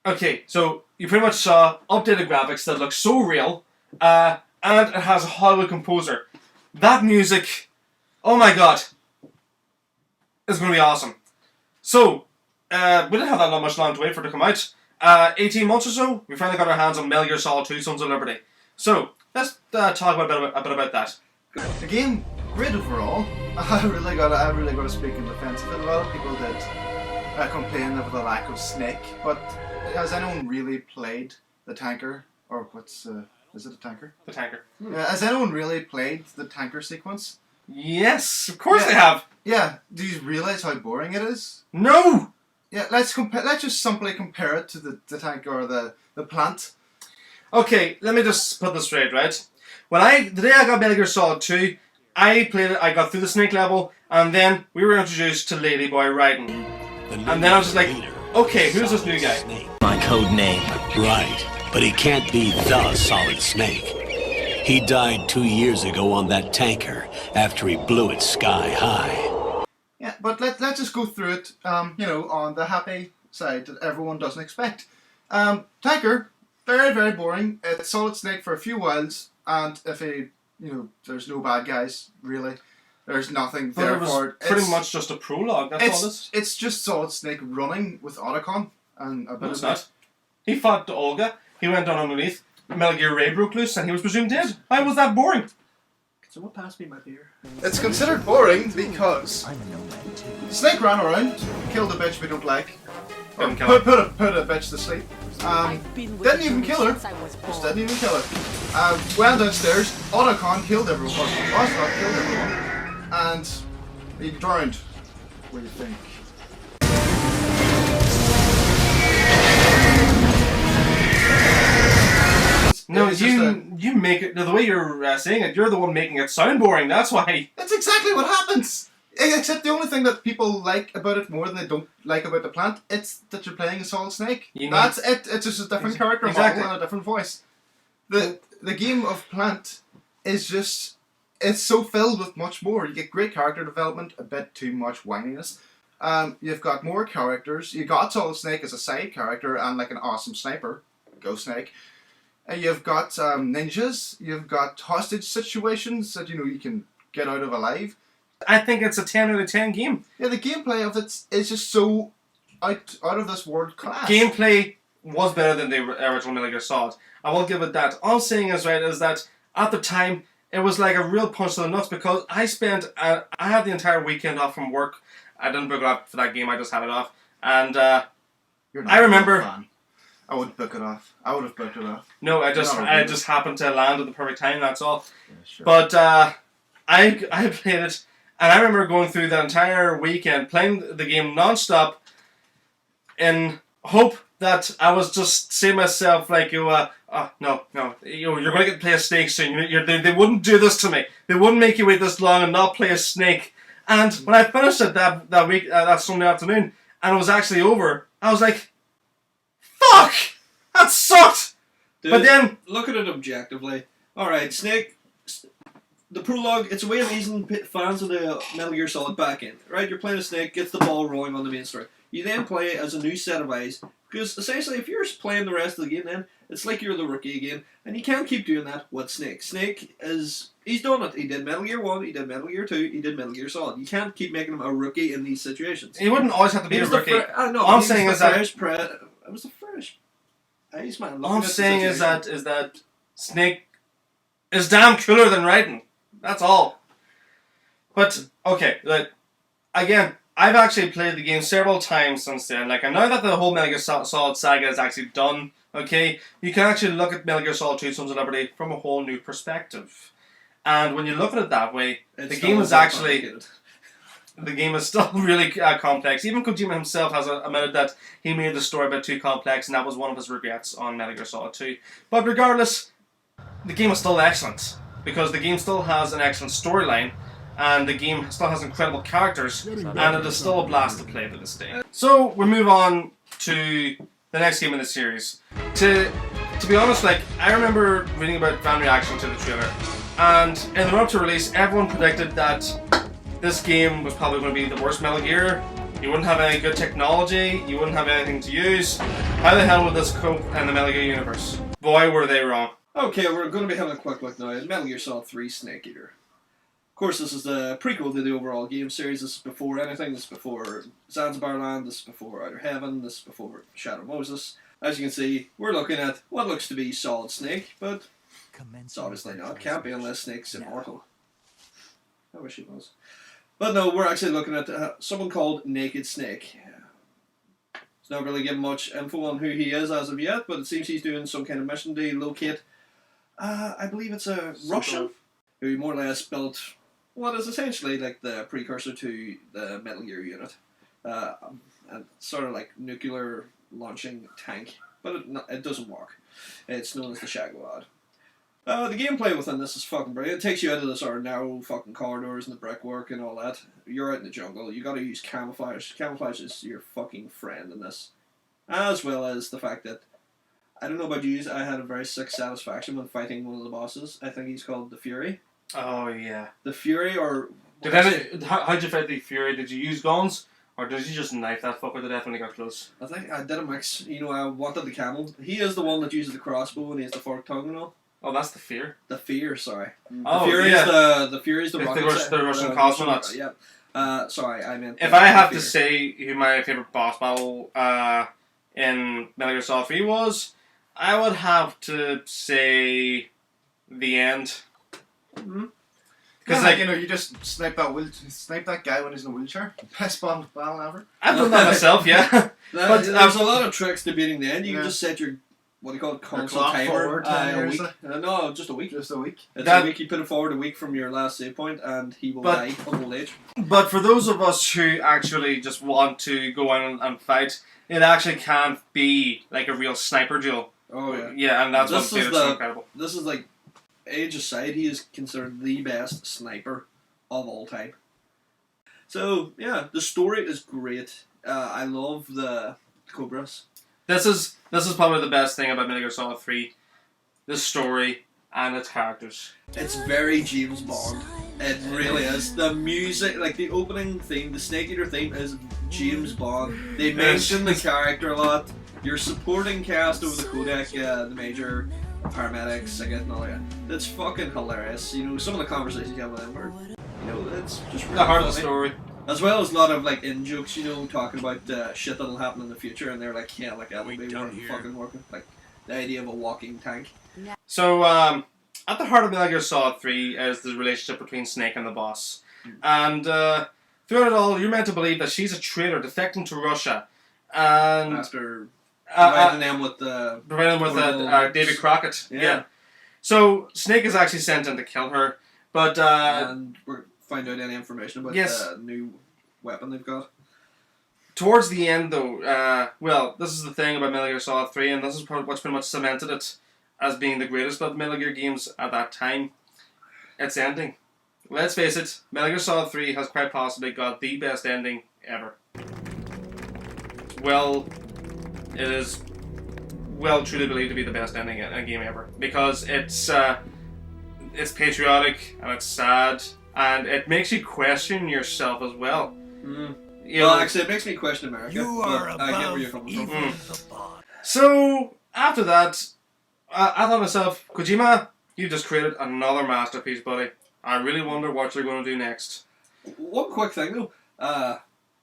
Okay, so you pretty much saw updated graphics that look so real, and it has a Hollywood composer. That music, oh my god, is going to be awesome. So, we didn't have that much long to wait for it to come out. 18 months or so, we finally got our hands on Metal Gear Solid 2 Sons of Liberty. So, let's talk a bit about that. The game, great overall. I really got to speak in defense of it. A lot of people did complain of the lack of Snake, but has anyone really played the tanker? Or is it a tanker? The tanker. Has anyone really played the tanker sequence? Yes, of course they have. Yeah. Do you realize how boring it is? No. Yeah. Let's just simply compare it to the tanker or the plant. Okay, let me just put this straight, right? The day I got Metal Gear Solid 2, I played it, I got through the Snake level, and then we were introduced to Ladyboy Raiden. And then I was just like, okay, who's this new guy? My code name. Right, but he can't be the Solid Snake. He died 2 years ago on that tanker after he blew it sky high. Yeah, but let's just go through it, on the happy side that everyone doesn't expect. Tanker, very, very boring. It's Solid Snake for a few whiles, and if there's no bad guys, really. There's nothing But there it was for it. pretty much just a prologue, that's all this. It's just Solid Snake running with Otacon and a bit No, it's of not. He fought Olga, he went down underneath, Metal Gear Ray broke loose, and he was presumed dead. Why was that boring? Can someone pass me my beer? It's considered boring because Snake ran around, killed a bitch we don't like, Didn't kill her. put a bitch to sleep. Didn't even kill her. Just didn't even kill her. Went downstairs. Otacon killed everyone. Ocelot killed everyone, and he drowned. What do you think? No, It's just you make it, the way you're saying it, you're the one making it sound boring, that's why. That's exactly what happens. Except the only thing that people like about it more than they don't like about the plant, it's that you're playing a Solid Snake. That's it. It's just a different character model and a different voice. The game of Plant is just, it's so filled with much more. You get great character development, a bit too much whininess. You've got more characters. You got Solid Snake as a side character and like an awesome sniper. Go Snake. You've got ninjas. You've got hostage situations that you can get out of alive. I think it's a 10 out of 10 game. Yeah, the gameplay of it is just so out of this world class. Gameplay was better than the original Metal Gear Solid. I will give it that. All I'm saying is that at the time it was like a real punch to the nuts because I had the entire weekend off from work. I didn't book it off for that game. I just had it off, and You're not I remember. a fan. I would book it off. I would have booked it off. No, I just happened to land at the perfect time. That's all. Yeah, sure. But I played it, and I remember going through that entire weekend playing the game non-stop in hope that I was just saying to myself like, no, you're going to get to play a snake soon. They wouldn't do this to me. They wouldn't make you wait this long and not play a snake. And when I finished it that Sunday afternoon, and it was actually over, I was like, fuck! That sucked! Dude, But then, look at it objectively. Alright, Snake, the prologue, it's a way of easing fans of the Metal Gear Solid back in. Right, you're playing a Snake, gets the ball rolling on the main story. You then play as a new set of eyes, because essentially if you're playing the rest of the game then, it's like you're the rookie again, and you can't keep doing that with Snake. Snake he's done it. He did Metal Gear 1, he did Metal Gear 2, he did Metal Gear Solid. You can't keep making him a rookie in these situations. he wouldn't always have to be a rookie. All I'm saying is that it was the fresh eyes, man. all I'm saying is that Snake is damn cooler than Raiden. That's all. But okay, again, I've actually played the game several times since then. Like, and now that the whole Metal Gear Solid saga is actually done, okay, you can actually look at Metal Gear Solid 2 Sons of Liberty from a whole new perspective. And when you look at it that way, the game is still really complex. Even Kojima himself has admitted that he made the story a bit too complex, and that was one of his regrets on Metal Gear Solid 2. But regardless, the game is still excellent, because the game still has an excellent storyline, and the game still has incredible characters, and it is still a blast to play to this day. So we move on to the next game in the series. To be honest, I remember reading about fan reaction to the trailer, and in the run-up to release, everyone predicted that this game was probably going to be the worst Metal Gear. You wouldn't have any good technology, you wouldn't have anything to use, How the hell would this cope in the Metal Gear universe? Boy, were they wrong. Okay, we're going to be having a quick look now at Metal Gear Solid 3 Snake Eater. Of course, this is the prequel to the overall game series. This is before anything. This is before Zanzibar Land. This is before Outer Heaven. This is before Shadow Moses. As you can see, we're looking at what looks to be Solid Snake, but it's obviously not. Can't be unless Snake's immortal. I wish he was. But no, we're actually looking at someone called Naked Snake. It's not really given much info on who he is as of yet, but it seems he's doing some kind of mission to locate, I believe it's a Russian, who more or less built what is essentially like the precursor to the Metal Gear unit. And sort of like nuclear launching tank, but it doesn't work. It's known as the Shagoad. The gameplay within this is fucking brilliant. It takes you out of the sort of narrow fucking corridors and the brickwork and all that. You're out in the jungle. You gotta use camouflage. Camouflage is your fucking friend in this. As well as the fact that, I don't know about you, I had a very sick satisfaction when fighting one of the bosses. I think he's called the Fury. Oh, yeah. The Fury, or... How'd you fight the Fury? Did you use guns? Or did you just knife that fucker to death when he got close? I think I did a mix. You know, I wanted the camel. He is the one that uses the crossbow and he has the forked tongue and all. Oh, that's the Fear. The Fear, sorry. Oh, the Fury yeah. is the Fury is the It's rocket. the Russian cosmonauts. Yeah. Sorry, I meant. If I have to say who my favorite boss battle in Metal Gear Solid 3 was, I would have to say the end. Because like, you know, you just snipe that guy when he's in a wheelchair. Best battle ever. I've done that myself, yeah. But there's a lot of tricks to beating the end. You can just set your, what do you call it, console clock timer forward 10 a years. week. No, just a week. Just a week. It's a week. You put it forward a week from your last save point, and he will die of old age. But for those of us who actually just want to go in and fight, it actually can be like a real sniper duel. Oh yeah. Yeah, and that's what made it so incredible. This is like, age aside, he is considered the best sniper of all time. So yeah, the story is great. I love the Cobras. This is probably the best thing about Metal Gear Solid 3. The story and its characters. It's very James Bond. It really is. The music, like the opening theme, the Snake Eater theme is James Bond. They mention the character a lot. Your supporting cast over the codec, the major, paramedics, I guess, and all that. It's fucking hilarious. You know, some of the conversations you have with them are, you know, it's just really The heart of funny. the story. As well as a lot of like in jokes, you know, talking about shit that'll happen in the future, and they're like, yeah, like that'll be fucking working. Like the idea of a walking tank. So, at the heart of Metal Gear Solid 3 is the relationship between Snake and the boss. And throughout it all, you're meant to believe that she's a traitor defecting to Russia. And After providing them with David Crockett. Yeah. So, Snake is actually sent in to kill her. But, and we're find out any information about the new weapon they've got. Towards the end, though, well, this is the thing about Metal Gear Solid 3, and this is what's pretty much cemented it as being the greatest of Metal Gear games at that time. Its ending. Let's face it, Metal Gear Solid 3 has quite possibly got the best ending ever. Well, it is truly believed to be the best ending in a game ever, because it's patriotic and it's sad. And it makes you question yourself as well. Actually, it makes me question America. I get where you're coming from. So, after that, I thought to myself, Kojima, you just created another masterpiece, buddy. I really wonder what you're going to do next. One quick thing, though.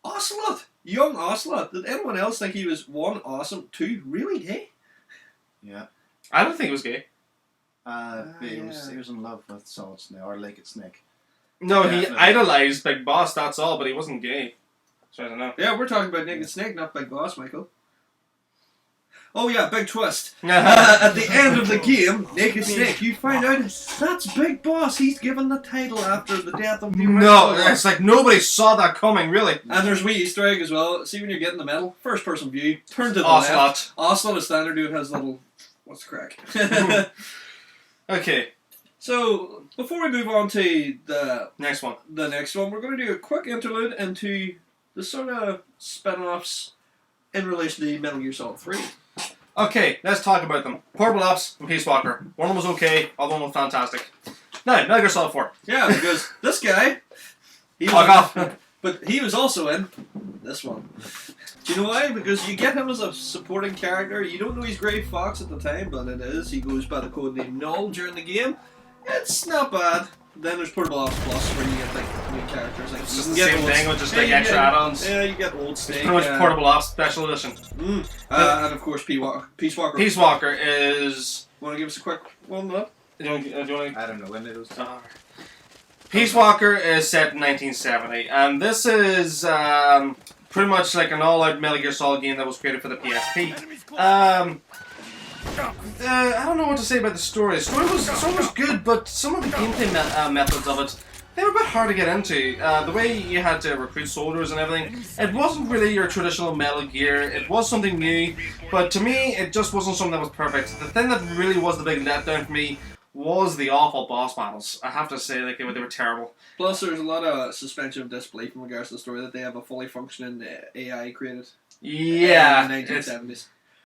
Ocelot! Young Ocelot. Did anyone else think he was, 1, awesome, 2, really gay? Yeah. I don't think he was gay. He was in love with Solid Snake, or Naked Snake. No, he idolized Big Boss, that's all, but he wasn't gay. So I don't know. Yeah, we're talking about Naked Snake, not Big Boss, Michael. Oh yeah, big twist. Uh-huh. At the end of the game, Naked Snake, you find out that's Big Boss. He's given the title after the death of the No, it's like nobody saw that coming, really. And there's wee Easter egg as well. See when you're getting the medal, first person view, turn to the Ocelot. left. Ocelot is standing doing his little, what's the crack? Okay. So, before we move on to the next one, we're going to do a quick interlude into the sort of spin-offs in relation to Metal Gear Solid 3. Okay, let's talk about them. Portable Ops and Peace Walker. One of them was okay, other one was fantastic. Now, Metal Gear Solid 4. Yeah, because this guy... Fuck off. But he was also in this one. Do you know why? Because you get him as a supporting character. You don't know he's Grey Fox at the time, but it is. He goes by the code name Null during the game. It's not bad. Then there's Portable Ops Plus, where you get like new characters. Like, it's just the same thing with just like extra add-ons. Yeah, you get Old Snake. It's pretty much Portable Ops Special Edition. And of course, Peace Walker. Peace Walker is. Want to give us a quick one, though? Do you want to... I don't know when it was. Peace Walker is set in 1970, and this is pretty much like an all-out Metal Gear Solid game that was created for the PSP. I don't know what to say about the story. The story was good, but some of the gameplay methods of it, they were a bit hard to get into. The way you had to recruit soldiers and everything, it wasn't really your traditional Metal Gear. It was something new, but to me, it just wasn't something that was perfect. The thing that really was the big letdown for me was the awful boss battles. I have to say, like, they were terrible. Plus, there's a lot of suspension of disbelief in regards to the story that they have a fully functioning AI created. Yeah, in the 1970s.